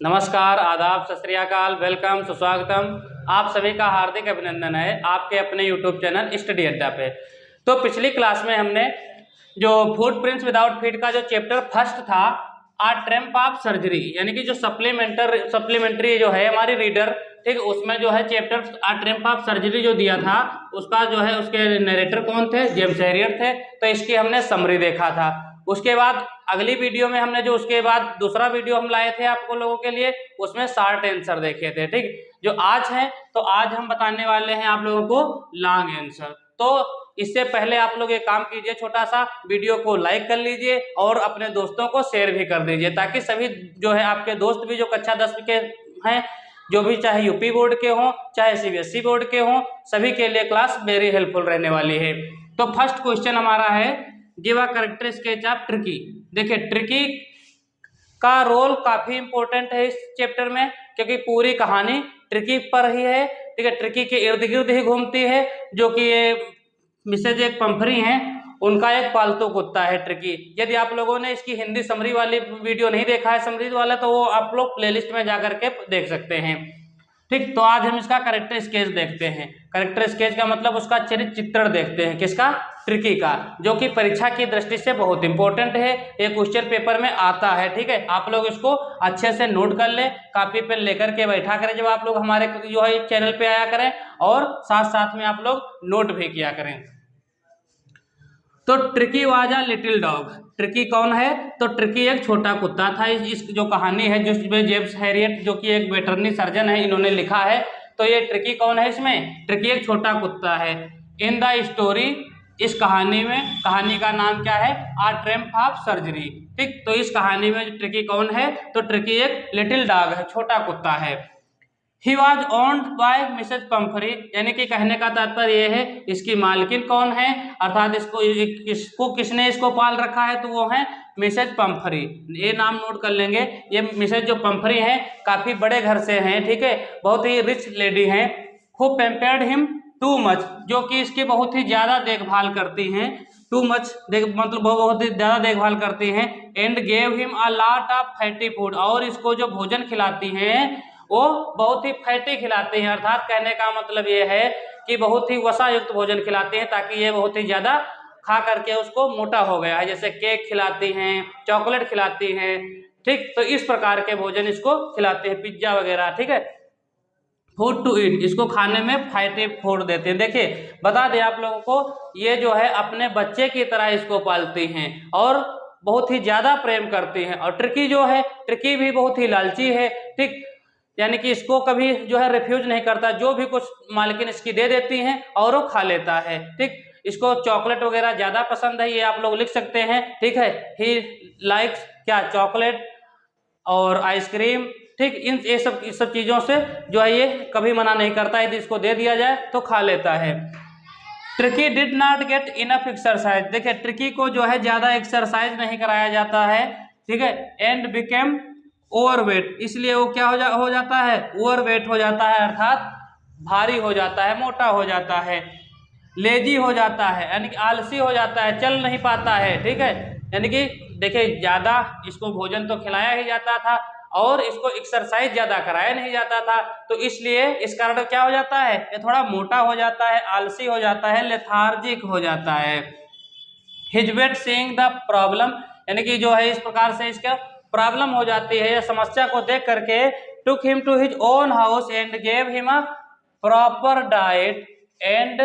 नमस्कार, आदाब, सत श्री अकाल, वेलकम, सुस्वागतम। आप सभी का हार्दिक अभिनंदन है आपके अपने यूट्यूब चैनल स्टडी अड्डा पे। तो पिछली क्लास में हमने जो फुटप्रिंट्स विदाउट फीट का जो चैप्टर फर्स्ट था, आ ट्रम्प ऑफ सर्जरी, यानी कि जो सप्लीमेंट्री जो है हमारी रीडर, ठीक, उसमें जो है chapter a triumph of surgery जो दिया था, उसका जो है उसके नरेटर कौन थे? जेम्स हैरियट थे। तो इसकी हमने समरी देखा था। उसके बाद अगली वीडियो में हमने जो उसके बाद दूसरा वीडियो हम लाए थे आपको लोगों के लिए, उसमें शॉर्ट आंसर देखे थे। ठीक, जो आज है तो आज हम बताने वाले हैं आप लोगों को लॉन्ग आंसर। तो इससे पहले आप लोग एक काम कीजिए, छोटा सा वीडियो को लाइक कर लीजिए और अपने दोस्तों को शेयर भी कर दीजिए, ताकि सभी जो है आपके दोस्त भी जो कक्षा 10 के हैं, जो भी चाहे यूपी बोर्ड के हों चाहे सीबीएसई बोर्ड के हों, सभी के लिए क्लास वेरी हेल्पफुल रहने वाली है। तो फर्स्ट क्वेश्चन हमारा है, give a character sketch of tricky. देखिए, ट्रिकी का रोल काफी इंपॉर्टेंट है इस चैप्टर में, क्योंकि पूरी कहानी ट्रिकी पर ही है। ठीक है, ट्रिकी के इर्द गिर्द ही घूमती है, जो कि ये मिसेज एक पंफरी हैं, उनका एक पालतू कुत्ता है ट्रिकी। यदि आप लोगों ने इसकी हिंदी समरी वाली वीडियो नहीं देखा है, समरी वाला, तो वो आप लोग प्लेलिस्ट में जाकर के देख सकते हैं। ठीक, तो आज हम इसका करेक्टर स्केच देखते हैं। करेक्टर स्केच का मतलब उसका चरित्र चित्रण देखते हैं, किसका? ट्रिकी का, जो कि परीक्षा की दृष्टि से बहुत इंपॉर्टेंट है। ये क्वेश्चन पेपर में आता है। ठीक है, आप लोग इसको अच्छे से नोट कर ले, कॉपी पेन लेकर के बैठा करें जब आप लोग हमारे जो है चैनल पे आया करें, और साथ साथ में आप लोग नोट भी किया करें। तो tricky was a little dog. Tricky कौन है? तो ट्रिकी एक छोटा कुत्ता था। इस जो कहानी है, जिसमें जेम्स हैरियट जो कि एक वेटरनरी सर्जन है, इन्होंने लिखा है। तो ये ट्रिकी कौन है? इसमें ट्रिकी एक छोटा कुत्ता है। इन द स्टोरी, इस कहानी में, कहानी का नाम क्या है? आ ट्रम्प ऑफ सर्जरी। ठीक, तो इस कहानी में ट्रिकी कौन है? तो ट्रिकी एक लिटिल डॉग है, छोटा कुत्ता है। He was owned by Mrs Pumphrey, यानी कि कहने का तात्पर्य यह है, इसकी मालकिन कौन है, अर्थात इसको किसने इसको पाल रखा है, तो वो है मिसेज पंफरी। ये नाम नोट कर लेंगे। ये मिसेज जो पंफरी हैं काफी बड़े घर से हैं, ठीक है, बहुत ही रिच लेडी हैं। Who pampered him too much, जो कि इसकी बहुत ही ज्यादा देखभाल करती हैं। टू मच मतलब बहुत ही ज्यादा देखभाल करती हैं। And gave him a lot of fatty food, और इसको जो भोजन खिलाती हैं वो बहुत ही फैटी खिलाते हैं, अर्थात कहने का मतलब ये है कि बहुत ही वसा युक्त भोजन खिलाते हैं, ताकि ये बहुत ही ज्यादा खा करके उसको मोटा हो गया है। जैसे केक खिलाती हैं, चॉकलेट खिलाती हैं, ठीक, तो इस प्रकार के भोजन इसको खिलाते हैं, पिज्जा वगैरह। ठीक है, फूड टू ईट, इसको खाने में फैटी फूड देते हैं। देखिए, बता दें आप लोगों को, ये जो है अपने बच्चे की तरह इसको पालती हैं और बहुत ही ज्यादा प्रेम करती हैं। और ट्रिकी जो है, ट्रिकी भी बहुत ही लालची है। ठीक, यानी कि इसको कभी जो है रिफ्यूज नहीं करता, जो भी कुछ मालकिन इसकी दे देती हैं और वो खा लेता है। ठीक, इसको चॉकलेट वगैरह ज्यादा पसंद है, ये आप लोग लिख सकते हैं। ठीक है, ही लाइक्स क्या? चॉकलेट और आइसक्रीम। ठीक, इस सब चीजों से जो है ये कभी मना नहीं करता, यदि इसको दे दिया जाए तो खा लेता है। Tricky did not get enough exercise. देखिए, ट्रिकी को जो है ज्यादा एक्सरसाइज नहीं कराया जाता है। ठीक है, एंड बिकेम ओवरवेट, इसलिए वो क्या हो जाता है? ओवरवेट हो जाता है, अर्थात भारी हो जाता है, मोटा हो जाता है। लेजी हो जाता है, यानी कि आलसी हो जाता है, चल नहीं पाता है। ठीक है, यानी कि देखिए, ज्यादा इसको भोजन तो खिलाया ही जाता था और इसको एक्सरसाइज ज्यादा कराया नहीं जाता था, तो इसलिए इस कारण क्या हो जाता है? ये थोड़ा मोटा हो जाता है, आलसी हो जाता है, लेथार्जिक हो जाता है। His weight seeing the problem, यानी कि जो है इस प्रकार से इसका प्रॉब्लम हो जाती है, या समस्या को देख करके, took him to his own house and gave him a proper diet and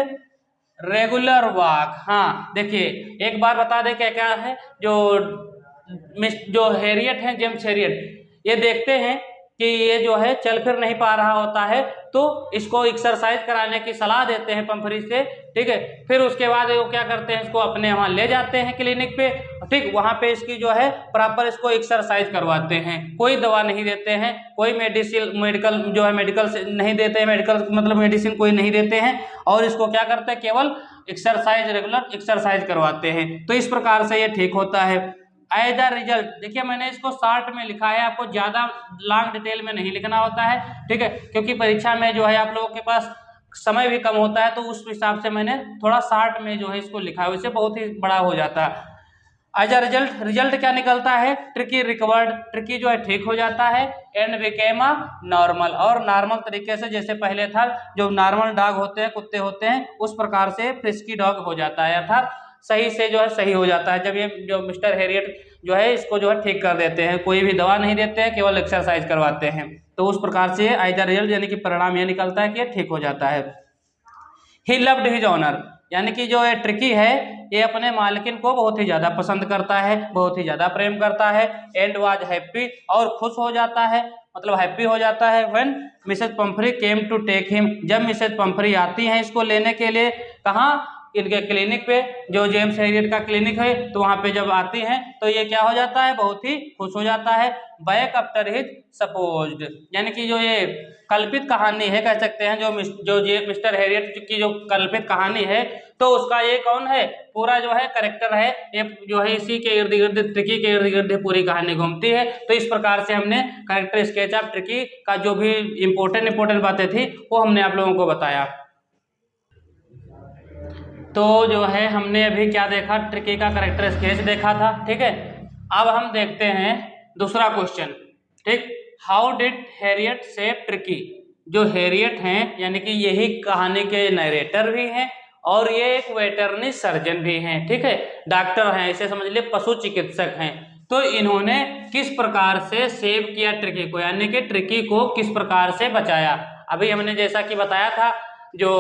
regular walk. हाँ, देखिए, एक बार बता दें क्या क्या है। जो हैरियट है, जेम्स हैरियट, ये देखते हैं कि ये जो है चल फिर नहीं पा रहा होता है, तो इसको एक्सरसाइज कराने की सलाह देते हैं पंफरी से। ठीक है, फिर उसके बाद वो क्या करते हैं, इसको अपने वहाँ ले जाते हैं क्लिनिक पे। ठीक, वहाँ पे इसकी जो है प्रॉपर इसको एक्सरसाइज करवाते हैं। कोई दवा नहीं देते हैं, कोई मेडिकल जो है मेडिकल से नहीं देते हैं, मेडिकल मतलब मेडिसिन कोई नहीं देते हैं, और इसको क्या करते हैं? केवल एक्सरसाइज, रेगुलर एक्सरसाइज करवाते हैं। तो इस प्रकार से ये ठीक होता है। एज अ रिजल्ट, देखिए मैंने इसको शॉर्ट में लिखा है, आपको ज्यादा लॉन्ग डिटेल में नहीं लिखना होता है। ठीक है, क्योंकि परीक्षा में जो है आप लोगों के पास समय भी कम होता है, तो उस हिसाब से मैंने थोड़ा शॉर्ट में जो है इसको लिखा है, उससे बहुत ही बड़ा हो जाता है। एज अ रिजल्ट क्या निकलता है, ट्रिकी रिकवर्ड, ट्रिकी जो है ठीक हो जाता है, एंड बिकेम अ नॉर्मल, और नॉर्मल तरीके से जैसे पहले था, जो नॉर्मल डॉग होते हैं, कुत्ते होते हैं, उस प्रकार से फ्रिस्की डॉग हो जाता है, अर्थात सही से जो है सही हो जाता है। जब ये जो मिस्टर हेरियट जो है इसको जो है ठीक कर देते हैं, कोई भी दवा नहीं देते हैं, केवल एक्सरसाइज करवाते हैं, तो उस प्रकार से एज अ रिजल्ट यानी कि परिणाम ये निकलता है कि ये ठीक हो जाता है। ही लव्ड हिज ऑनर, यानी कि जो ये ट्रिकी है ये अपने मालकिन को बहुत ही ज्यादा पसंद करता है, बहुत ही ज्यादा प्रेम करता है, एंड वाज हैप्पी, और खुश हो जाता है, मतलब हैप्पी हो जाता है, when Mrs Pumphrey came to take him, जब मिसेज पंफरी आती हैं इसको लेने के लिए, कहाँ, इनके क्लिनिक पे, जो जेम्स हेरियट का क्लिनिक है, तो वहां पे जब आती हैं तो ये क्या हो जाता है, बहुत ही खुश हो जाता है। बैक आफ्टर हिज सपोज्ड, यानी कि जो ये कल्पित कहानी है, कह सकते हैं, जो मिस्टर हेरियट की जो कल्पित कहानी है, तो उसका ये कौन है, पूरा जो है करेक्टर है, ये जो है इसी के इर्द गिर्द, ट्रिकी के इर्द गिर्द पूरी कहानी घूमती है। तो इस प्रकार से हमने करेक्टर स्केच ऑफ ट्रिकी का जो भी इंपॉर्टेंट बातें थी वो हमने आप लोगों को बताया। तो जो है हमने अभी क्या देखा, ट्रिकी का करेक्टर स्केच देखा था, ठीक है। अब हम देखते हैं दूसरा क्वेश्चन, ठीक। How did Harriet save tricky, जो हैरियट हैं यानी कि यही कहानी के नरेटर भी हैं और ये एक वेटरनरी सर्जन भी हैं, ठीक है, डॉक्टर हैं, इसे समझ लिए पशु चिकित्सक हैं। तो इन्होंने किस प्रकार से सेव किया ट्रिकी को, यानी कि ट्रिकी को किस प्रकार से बचाया। अभी हमने जैसा कि बताया था, जो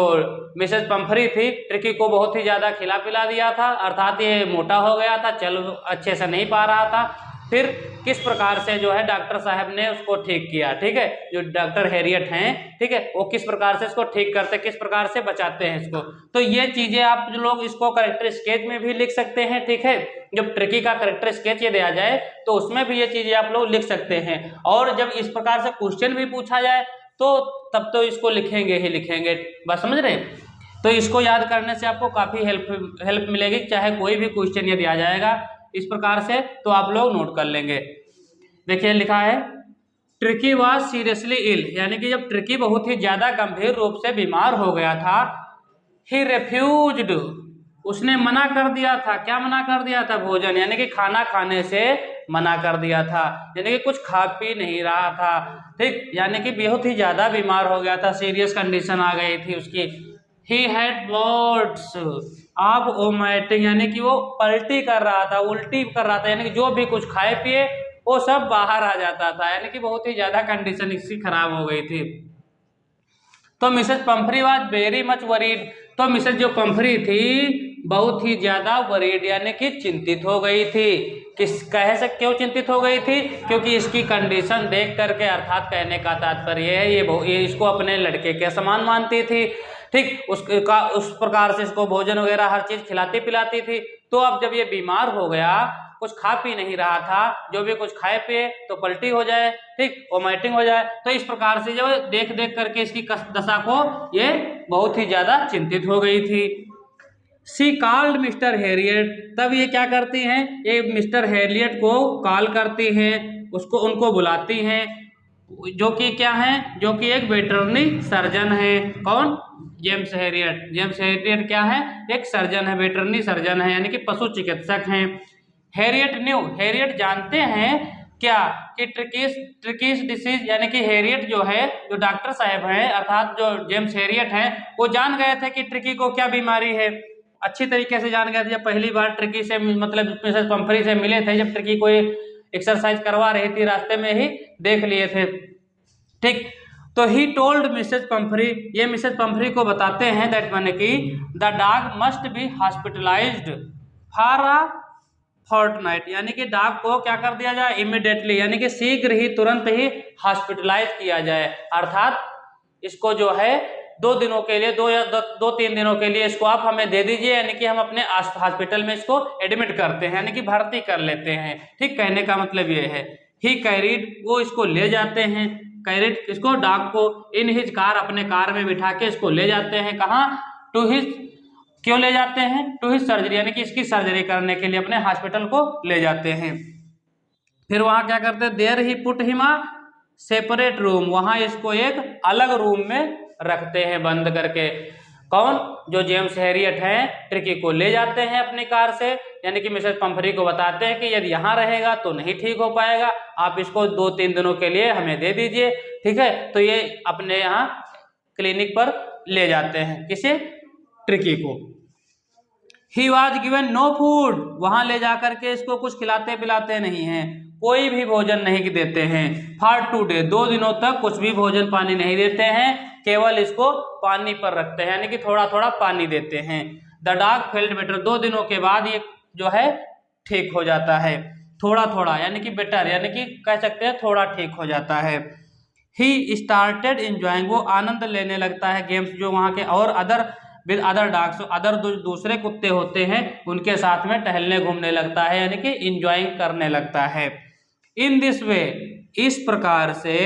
मिसेज पंफरी थी, ट्रिकी को बहुत ही ज्यादा खिला पिला दिया था, अर्थात ये मोटा हो गया था, चल अच्छे से नहीं पा रहा था। फिर किस प्रकार से जो है डॉक्टर साहब ने उसको ठीक किया, ठीक है, जो डॉक्टर हैरियट हैं, ठीक है, वो किस प्रकार से इसको ठीक करते, किस प्रकार से बचाते हैं इसको। तो ये चीजें आप जो लोग इसको करेक्टर स्केच में भी लिख सकते हैं, ठीक है, जब ट्रिकी का करेक्टर स्केच ये दिया जाए तो उसमें भी ये चीजें आप लोग लिख सकते हैं। और जब इस प्रकार से क्वेश्चन भी पूछा जाए तो तब तो इसको लिखेंगे ही लिखेंगे, बस समझ रहे हैं। तो इसको याद करने से आपको काफ़ी हेल्प मिलेगी, चाहे कोई भी क्वेश्चन यदि आ जाएगा इस प्रकार से तो आप लोग नोट कर लेंगे। देखिए लिखा है, ट्रिकी वाज सीरियसली इल, यानी कि जब ट्रिकी बहुत ही ज़्यादा गंभीर रूप से बीमार हो गया था, ही रेफ्यूज्ड, उसने मना कर दिया था। क्या मना कर दिया था, भोजन, यानी कि खाना खाने से मना कर दिया था, यानी कि कुछ खा पी नहीं रहा था, ठीक, यानी कि बहुत ही ज़्यादा बीमार हो गया था, सीरियस कंडीशन आ गई थी उसकी। He had words of vomiting, यानी कि वो पलटी कर रहा था, उल्टी कर रहा था, यानी कि जो भी कुछ खाए पिए वो सब बाहर आ जाता था, यानी कि बहुत ही ज़्यादा कंडीशन इसकी खराब हो गई थी। तो Mrs Pumphrey was very much worried, तो मिसेज जो पंफरी थी बहुत ही ज्यादा वरीड, यानी कि चिंतित हो गई थी। किस कह से क्यों चिंतित हो गई थी, क्योंकि इसकी कंडीशन देख करके, अर्थात कहने का तात्पर्य है ये इसको अपने लड़के के समान मानती थी, ठीक, उस प्रकार से इसको भोजन वगैरह हर चीज खिलाती पिलाती थी। तो अब जब ये बीमार हो गया, कुछ खा पी नहीं रहा था, जो भी कुछ खाए पिए तो पलटी हो जाए, ठीक, वोमिटिंग हो जाए, तो इस प्रकार से जो देख देख करके इसकी दशा को ये बहुत ही ज्यादा चिंतित हो गई थी। सी कॉल्ड मिस्टर हैरियट, तब ये क्या करती हैं, ये मिस्टर हैरियट को कॉल करती हैं, उसको उनको बुलाती हैं, जो कि क्या है, जो कि एक वेटरनरी सर्जन है। कौन, जेम्स हैरियट। जेम्स हैरियट क्या है, एक सर्जन है, वेटरनरी सर्जन है, यानी कि पशु चिकित्सक हैं। हैरियट न्यू, हैरियट जानते हैं क्या, कि ट्रिकीस डिसीज, यानी कि हैरियट जो है, जो डॉक्टर साहब हैं, अर्थात जो जेम्स हैरियट हैं, वो जान गए थे कि ट्रिकी को क्या बीमारी है, अच्छी तरीके से जान गए थे। जब पहली बार ट्रिकी से मतलब मिसेस पंफरी से मिले थे, जब ट्रिकी को एक्सरसाइज करवा रही थी, रास्ते में ही देख लिए थे, ठीक। तो ही टोल्ड मिसेज पंफरी, ये मिसेज पंफरी को बताते हैं दैट माने कि the dog must be hospitalised for a fortnight, यानी कि डॉग को क्या कर दिया जाए, इमिडिएटली, यानी कि शीघ्र ही, तुरंत ही हॉस्पिटलाइज किया जाए, अर्थात इसको जो है 2 दिनों के लिए, 2-3 दिनों के लिए इसको आप हमें दे दीजिए, यानी कि हम अपने हॉस्पिटल में इसको एडमिट करते हैं, यानी कि भर्ती कर लेते हैं, ठीक, कहने का मतलब ये है। ही कैरीड, वो इसको ले जाते हैं, कैरीड इसको, डॉग को, इन हिज कार, अपने कार में बिठा के इसको ले जाते हैं, कहाँ, टू हिज, क्यों ले जाते हैं, टू हिज सर्जरी, यानी कि इसकी सर्जरी करने के लिए अपने हॉस्पिटल को ले जाते हैं। फिर वहां क्या करते हैं, there he put him a separate room, वहां इसको एक अलग रूम में रखते हैं बंद करके। कौन? जो जेम्स हैरियट हैं ट्रिकी को ले जाते हैं अपनी कार से, यानी कि मिसेस पंफरी को बताते हैं कि यदि यहाँ रहेगा तो नहीं ठीक हो पाएगा, आप इसको 2-3 दिनों के लिए हमें दे दीजिए, ठीक है। तो ये अपने यहाँ क्लिनिक पर ले जाते हैं किसे? ट्रिकी को। He was given no food, वहां ले जाकर के इसको कुछ खिलाते पिलाते नहीं हैं, कोई भी भोजन नहीं देते हैं। फॉर 2 डे, 2 दिनों तक कुछ भी भोजन पानी नहीं देते हैं, केवल इसको पानी पर रखते हैं, यानी कि थोड़ा थोड़ा पानी देते हैं। द डॉग फेल्ट बेटर, 2 दिनों के बाद ये जो है ठीक हो जाता है, थोड़ा थोड़ा यानी कि बेटर, यानी कि कह सकते हैं थोड़ा ठीक हो जाता है। ही स्टार्टेड इंजॉइंग, वो आनंद लेने लगता है गेम्स जो वहाँ के और विद अदर डॉग्स, अदर दूसरे कुत्ते होते हैं उनके साथ में टहलने घूमने लगता है, यानी कि इंजॉइंग करने लगता है। इन दिस वे, इस प्रकार से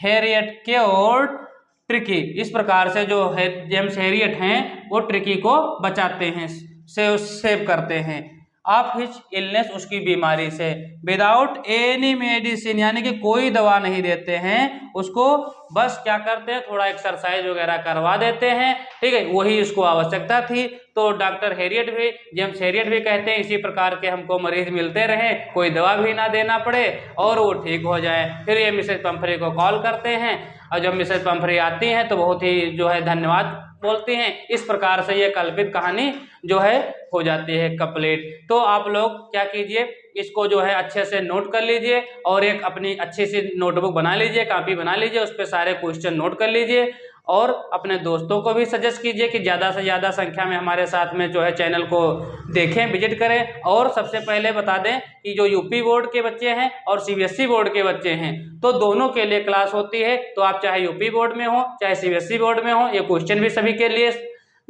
हैरियट क्योर्ड ट्रिकी, इस प्रकार से जो है जेम्स हैरियट हैं वो ट्रिकी को बचाते हैं, सेव करते हैं ऑफ हिज इलनेस, उसकी बीमारी से, विदाउट एनी मेडिसिन, यानी कि कोई दवा नहीं देते हैं उसको, बस क्या करते हैं थोड़ा एक्सरसाइज वगैरह करवा देते हैं, ठीक है, वही इसको आवश्यकता थी। तो डॉक्टर हैरियट भी, जेम्स हैरियट भी कहते हैं इसी प्रकार के हमको मरीज मिलते रहे, कोई दवा भी ना देना पड़े और वो ठीक हो जाए। फिर ये मिसेस पंफरी को कॉल करते हैं और जब मिसेस पंफरी आती हैं तो बहुत ही जो है धन्यवाद बोलती हैं। इस प्रकार से ये कल्पित कहानी जो है हो जाती है कंप्लीट। तो आप लोग क्या कीजिए, इसको जो है अच्छे से नोट कर लीजिए और एक अपनी अच्छी सी नोटबुक बना लीजिए, कॉपी बना लीजिए, उस पर सारे क्वेश्चन नोट कर लीजिए और अपने दोस्तों को भी सजेस्ट कीजिए कि ज़्यादा से ज़्यादा संख्या में हमारे साथ में जो है चैनल को देखें, विजिट करें। और सबसे पहले बता दें कि जो यूपी बोर्ड के बच्चे हैं और सीबीएसई बोर्ड के बच्चे हैं तो दोनों के लिए क्लास होती है, तो आप चाहे यूपी बोर्ड में हो चाहे सीबीएसई बोर्ड में हो, ये क्वेश्चन भी सभी के लिए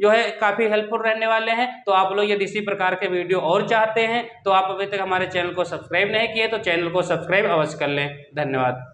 जो है काफ़ी हेल्पफुल रहने वाले हैं। तो आप लोग यदि इसी प्रकार के वीडियो और चाहते हैं तो आप अभी तक हमारे चैनल को सब्सक्राइब नहीं किए तो चैनल को सब्सक्राइब अवश्य कर लें। धन्यवाद।